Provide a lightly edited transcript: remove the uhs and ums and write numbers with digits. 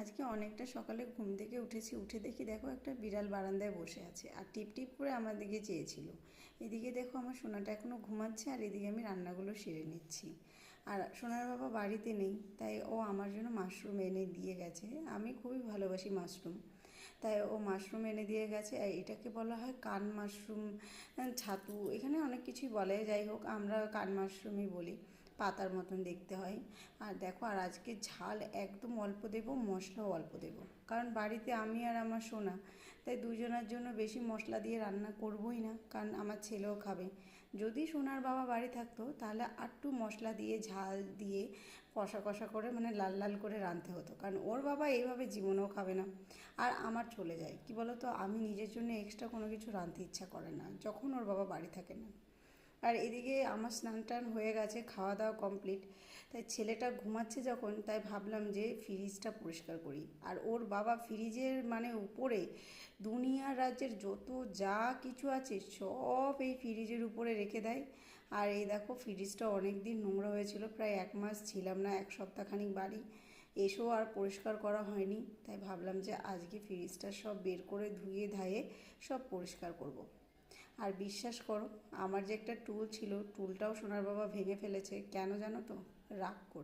আজকে অনেকটা সকালে ঘুম থেকে উঠেছি, উঠে দেখি দেখো একটা বিড়াল বারান্দায় বসে আছে আর টিপ টিপ করে আমার দিকে চেয়েছিল। এদিকে দেখো আমার সোনাটা এখনও ঘুমাচ্ছে আর এদিকে আমি রান্নাগুলো সেরে নিচ্ছি। আর সোনার বাবা বাড়িতে নেই, তাই ও আমার জন্য মাশরুম এনে দিয়ে গেছে। আমি খুবই ভালোবাসি মাশরুম, তাই ও মাশরুম এনে দিয়ে গেছে। আর এটাকে বলা হয় কান মাশরুম, ছাতু, এখানে অনেক কিছুই বলে, যাই হোক আমরা কান মাশরুমই বলি। পাতার মতন দেখতে হয়। আর দেখো, আর আজকে ঝাল একদম অল্প দেব, মশলাও অল্প দেব, কারণ বাড়িতে আমি আর আমার সোনা, তাই দুজনের জন্য বেশি মশলা দিয়ে রান্না করবই না, কারণ আমার ছেলেও খাবে। যদি সোনার বাবা বাড়ি থাকতো তাহলে আরটু মশলা দিয়ে ঝাল দিয়ে কষা কষা করে, মানে লাল লাল করে রাঁধতে হতো, কারণ ওর বাবা এইভাবে জীবনেও খাবে না। আর আমার চলে যায় কি বলো তো, আমি নিজের জন্য এক্সট্রা কোনো কিছু রাঁধতে ইচ্ছা করে না যখন ওর বাবা বাড়ি থাকে না। আর এদিকে আমার স্নান টান হয়ে গেছে, খাওয়া দাওয়া কমপ্লিট। তাই ছেলেটা ঘুমাচ্ছে যখন, তাই ভাবলাম যে ফ্রিজটা পরিষ্কার করি। আর ওর বাবা ফ্রিজের মানে উপরে দুনিয়ার রাজ্যের যত যা কিছু আছে সব এই ফ্রিজের উপরে রেখে দেয়। আর এই দেখো, ফ্রিজটা অনেক দিন নোংরা হয়েছিল, প্রায় 1 মাস ছিলাম না, 1 সপ্তাহখানিক বাড়ি এসেও আর পরিষ্কার করা হয়নি। তাই ভাবলাম যে আজকে ফ্রিজটা সব বের করে ধুয়ে ধায়ে সব পরিষ্কার করব। আর বিশ্বাস করো, আমার যে একটা টুল ছিল, টুলটাও সোনার বাবা ভেঙে ফেলেছে। কেন জানো তো? রাগ করে।